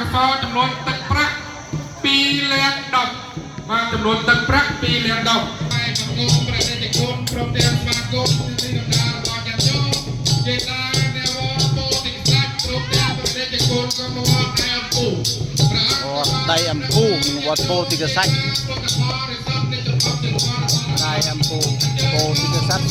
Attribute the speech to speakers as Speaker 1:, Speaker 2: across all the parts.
Speaker 1: กษรจำนวนตึกพระปีเลี้ยงดอกมาจำนวนตึกพระปีเลี้ยงดอกไปกับกรมประเทศกรมพร้อมเตรียมสมาคมที่ดำเนินการจัดโยกเจตนาเนวโปติสักกรมเตรียมประเทศกรมก็มาว่าไอ้อัมพู
Speaker 2: ได้อัมพูวัดโปติกษัตริย์ได้อัมพูโปติกษัตริย์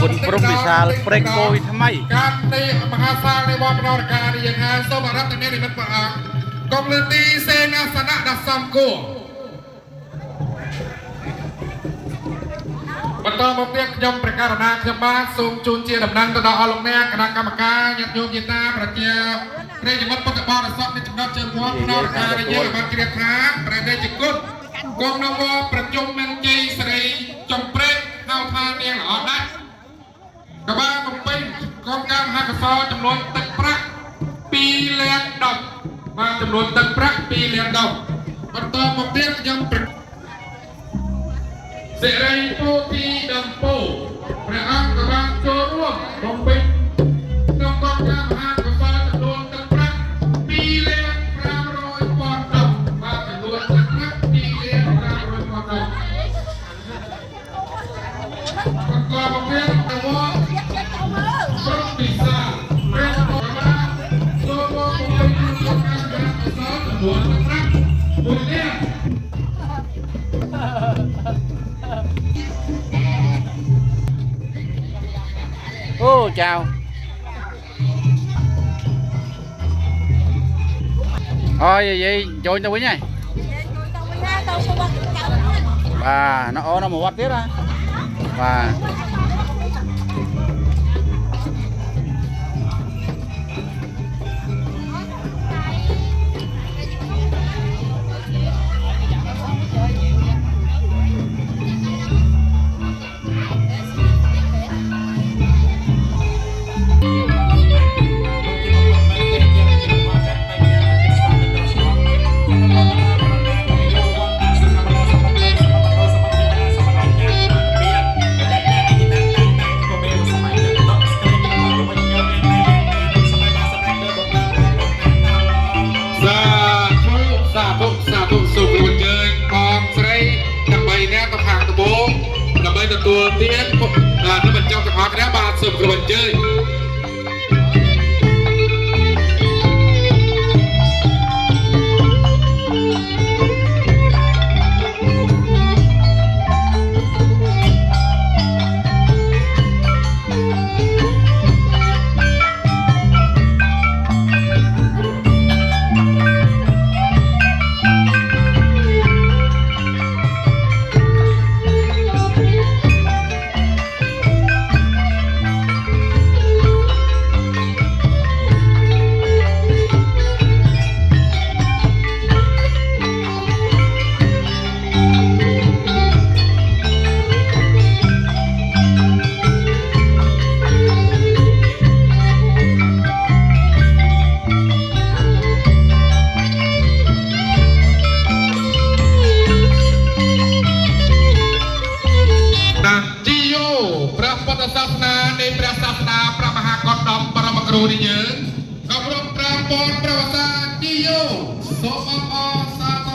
Speaker 2: คุณปรุงวิชาเปรกโกยทำไม
Speaker 1: การในมหาศาลในวันประการอย่างงานสมรภูมิในมันประอังกองเรือตีเซนาสนะดัชซัมโกบรรดาบเรียกยมประกาศนาขบ้านทรงจูนเจียดำนังตลอดอารมณ์แนคณะกรรมการยัดโยมยินนาประเจียเรียกมัดปฏิบัติสัพในจำนวนเชิงพวกประการเยอะบัตรเกียรติค้าประเดจิกุลกองนวประจุมมันจีสรีจงเปรตเฮาพาเนียงออกได้กบ้านมันเป็นกองการหักซอจำนวนตึกพระปีเลี้ยงดอกมาจำนวนตึกพระปีเลี้ยงดอกบรรดาบเรียกยมประเสรีโพธิดัมโปพระอังกบาลโจร่วมบงเป็นน้องกองการหักซอจำนวนตึกพระปีเลี้ยงพระรอยปอดดอกมาจำนวนตึกพระปีเลี้ยงพระรอยปอดดอกบรรดาบเรียกแต่ว่า
Speaker 2: โอ้เจ้าvậy trôi tao với nhỉ và nó một quạt tiếp ra vàตัวเตี้ยนั่นมันเจ้าสภาคณะบาลสุขกระบันเจยนี่เยอะกับรถปราบปอนประวัติศาสตร์ที่โยโซมาปอซาโต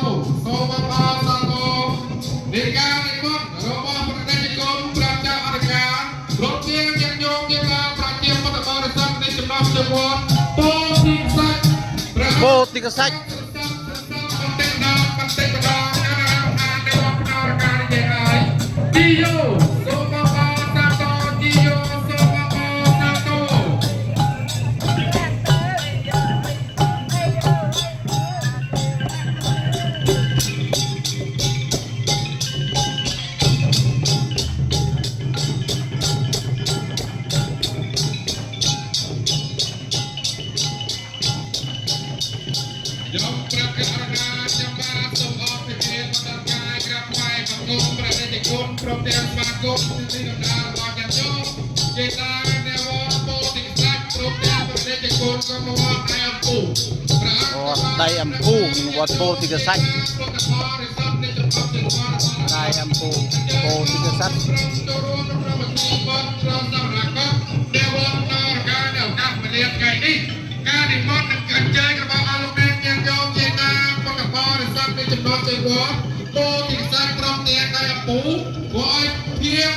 Speaker 2: ในการในกองโรบอประเทศกรมประจำอาการรถเทียงยังโยงยังมาประเทียมปฏิบัติสัตว์ในจำนวนจำนวนโปติกษัตริย์ที่โยโซมาปอซาโตที่โยโซมาปอซาโต เ គុំប្រតិគុំព្រមទាំងស្វាគមន៍ទីដំណើររបស់ញាតិញោមជាតានៅវត្តពោធិសត្វព្រមទាំងប្រតិគុំក៏មកវត្តឯអំពូព្រះអង្គ
Speaker 3: ដៃអំពូវត្តពោធិកសាច់ដៃអំពូពោធិកសាច់
Speaker 2: ការនិមន្តនឹងអញ្ជើញរបស់អស់លោកអ្នកញាតិញោមជាតាពុទ្ធបរិស័ទនៃចំណុចជ័យវត្តពោធិសត្វក្រុមទាំងដៃអំពូធ្វើឲ្យភាព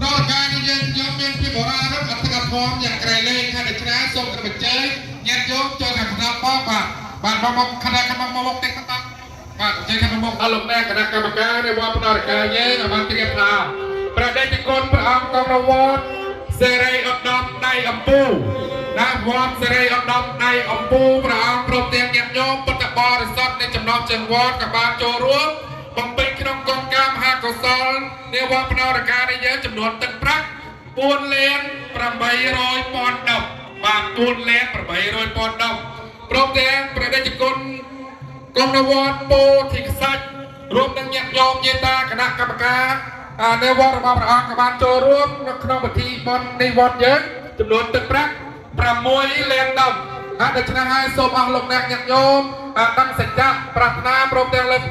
Speaker 2: ដល់ការនិយាយញោមមានភាពបរាណអត្ថកធម៌យ៉ាងក្រៃលែងហើយដូច្នេះសូមអញ្ជើញញាតិញោមចូលខាងក្នុងបងបាទមកខណៈខាងមកតិចតបាទអញ្ជើញខាងមកអស់លោកអ្នកគណៈកម្មការនៃវត្តផ្នរការយើងបានត្រៀមថាព្រះដេចគុណព្រះអង្គកងរវត្តសេរីឧត្តមដៃអំពូណាវត្តសេរីឧត្តមដៃអំពូព្រះអង្គព្រមទាំងញាតិញោមពុទ្ធបរិស័ទនៃចំណោមជើងវត្តក៏បានចូលរួមបំពេញក្នុងកងការមហាកុសលនៃវត្តផ្នរការនៃយើងចំនួនទឹកប្រាក់4លាន800ពាន់ដុល្លារបាទ4លាន800ពាន់ដុល្លារព្រមទាំងព្រះដេចគុណកងរវត្តពោធិសាច់រួមទាំងញាតិញោមញាតាគណៈកម្មការនៅវត្តរបស់ព្រះអង្គក៏បានចូលរួមនៅក្នុងពិធីបុណ្យនៃវត្តយើងចំនួនទឹកប្រាក់6លានដុល្លារហើយដូច្នេះហើយសូមអស់លោកអ្នកញាតិញោមตั้งសច្ចៈប្រាថ្នាព្រមទាំងលើក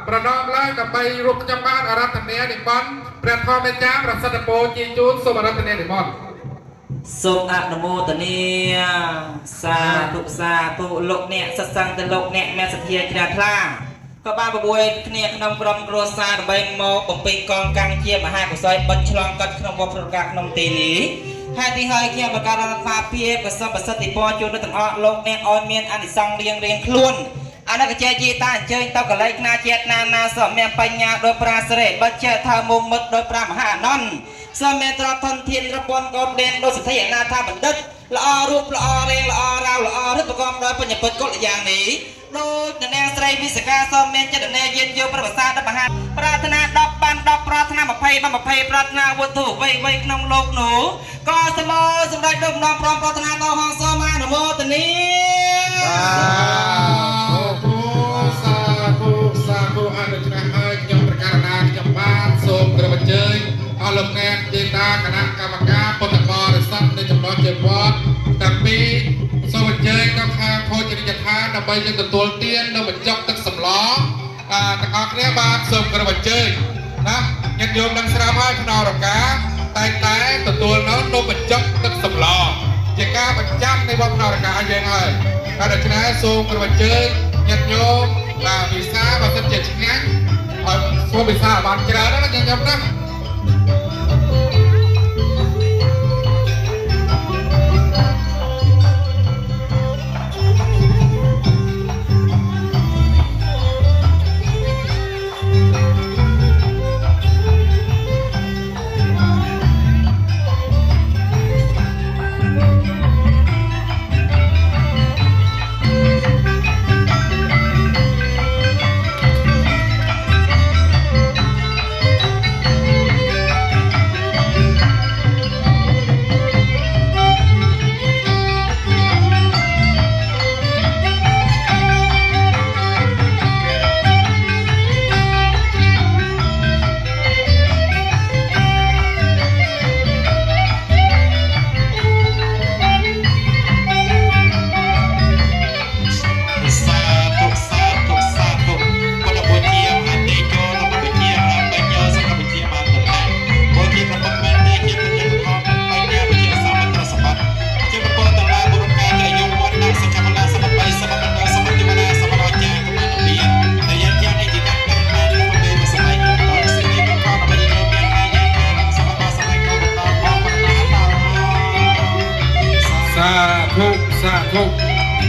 Speaker 2: ប្រណម្យឡើងដើម្បីរួបខ្ញុំបានអារាធនានិមន្តព្រះធម្មមេចាប្រសិទ្ធពរជាជូនសូមអារាធនានិមន្ត
Speaker 4: សូមអនុមោទនាសាធុលោកអ្នកសត្វសង្ឃទៅលោកអ្នកមានសទ្ធាជ្រះថ្លាក៏បានប្រមួយគ្នាក្នុងក្រុមគ្រួសារដើម្បីមកបំពេញកងកម្មជាមហាកុសលបិទឆ្លងកាត់ក្នុងវត្តប្រកាសក្នុងទីនេះហើយទីហើយខ្ញុំបកការរដ្ឋាភិបាលប្រសិទ្ធប្រសិទ្ធិពរជូនដល់ទាំងអស់លោកអ្នកឲ្យមានអានិសង្សរៀងខ្លួនអនុកជាយតាអញ្ជើញទៅកលែកណាចេតនាសមមានបញ្ញាដោយប្រាស្រ័យបច្ចេថាមុំមិត្តដោយប្រាមហាអនន្តសមមានត្រធនធានរពន្ធកូនដែនដោយសទ្ធិអនាថាបណ្ឌិតល្អរូបល្អរៀងល្អរៅល្អរឹកប្រកបដោយបញ្ញពុតកុលយ៉ាងនេះដូចនាងស្រីវិសាខាសមមានចិត្តនាយានយកប្រវត្តិសាស្ត្រដល់មហាប្រាថ្នា10បាន10ប្រាថ្នា20បាន20ប្រាថ្នាវត្ថុអ្វីក្នុងលោកនោះក៏សម្រេចដូចនាំព្រមប្រាថ្នាដល់ហងសមអនុមោទនា
Speaker 2: សាធុអនុច្រះហើយខ្ញុំប្រកាសណាខ្ញុំបានសូមក្រមជើញអស់លោកអ្នកចេតាគណៈកម្មការពុទ្ធបរិស័ទនៃចំណុចជើងវត្តតាំងពីសូមអញ្ជើញដល់ខាងភោជនីយដ្ឋានដើម្បីយើងទទួលទាននៅបញ្ចុកទឹកសម្លទាំងអស់គ្នាបានសូមក្រមជើញណាញាតិញោមនឹងស្រាប់ហើយផ្នរការតែទទួលនៅនំបញ្ចុកទឹកសម្លជាការបញ្ចាំនៃវត្តផ្នរការយើងហើយហើយដូច្នេះសូមក្រមជើញញាតិញោមវិសាបើសិនជាឆ្ងាញ់ឲ្យសូមវិសាបានច្រើនណាញញឹមណា សាធុ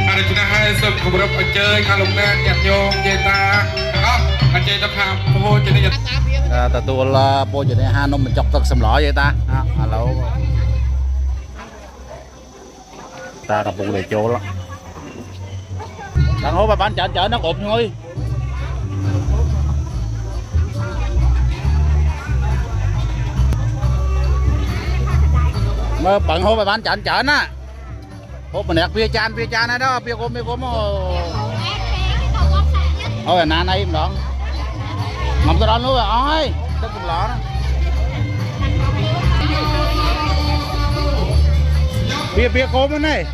Speaker 2: អរគុណហើយសូមគោរពអញ្ជើញអលោកអ្នកញាតិញោមចេតាទាំងអស់អញ្ជើញទៅខាងភោជនីយដ្ឋាន
Speaker 3: ទទួលភោជនីយដ្ឋាននំបញ្ចុកទឹកសម្លទេតាឥឡូវតាកំពុងតែចូលដល់ហូបបានច្រើនណាស់គ្រប់ញយមើលbằng hô bài bán chán á hô mà nẹt bia chan này đó bia gom thôi là na này em đón ngắm từ đó luôn rồi ơi tất cùng lọ đó bia cốm bên này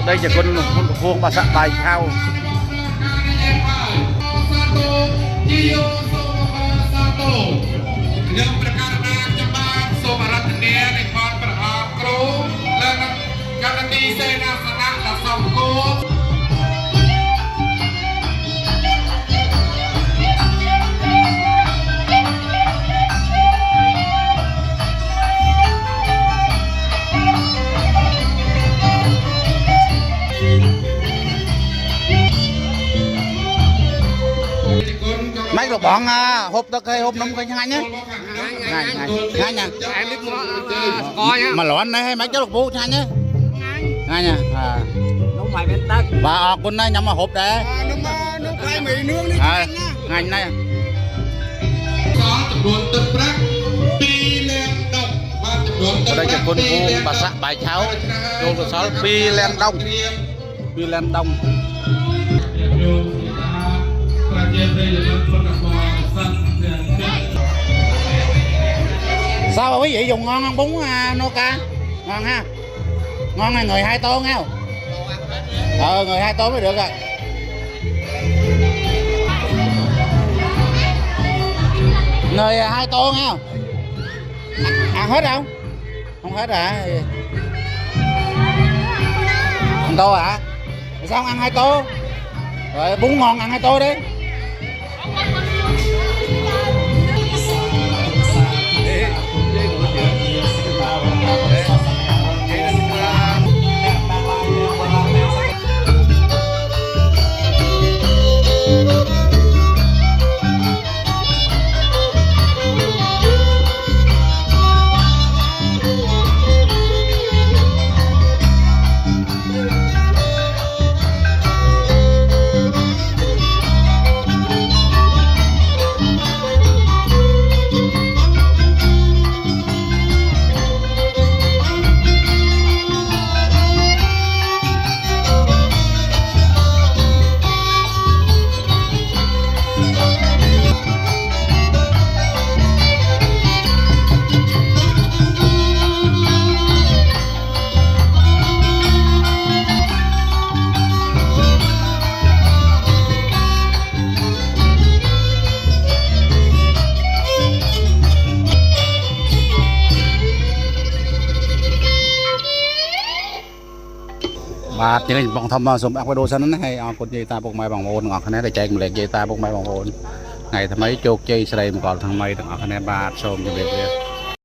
Speaker 3: đây là con vuông bà sạ bài thao
Speaker 1: yang berkarena cepat somarat dunia di kon berakro dan karena di sana sana tak sanggup
Speaker 3: mấy lục bọn hộp đất hay hộp nông kênh hai nhé hai nha
Speaker 5: em biết coi nhá
Speaker 3: mà loạn này hay mấy cháu lục bố hai nhé hai nha
Speaker 5: đúng phải biết đất
Speaker 3: bà con này nhắm mà hộp đấy
Speaker 5: nó phải mì nướng đi
Speaker 3: ngày này
Speaker 1: cóจำนวนตึกรักปีแลมดงมาจำนวนตึก
Speaker 3: đây
Speaker 1: รั
Speaker 3: là
Speaker 1: ก
Speaker 3: con vuông bà sạ bài thao đồ của sáu pi len đông
Speaker 1: ประเทศไทยจะเป็นคนละสัตว์
Speaker 3: sao mà quý vị dùng ngon không bún Noka ngon ha ngon này người 2 tô nghe không người 2 tô mới được rồi người 2 tô nghe không ăn hết không không hết hả ăn tô hả sao không ăn 2 tô rồi bún ngon ăn 2 tô điបាទជាបងធំសូមអរគុណសិនណាហើយអរគុណយាយតាពុកម៉ែបងប្អូនទាំងអស់គ្នាដែលចែកម្លែកយាយតាពុកម៉ែបងប្អូនថ្ងៃថ្មីជោគជ័យស្រីមង្គលថ្មីទាំងអស់គ្នាបាទសូមជម្រាបលា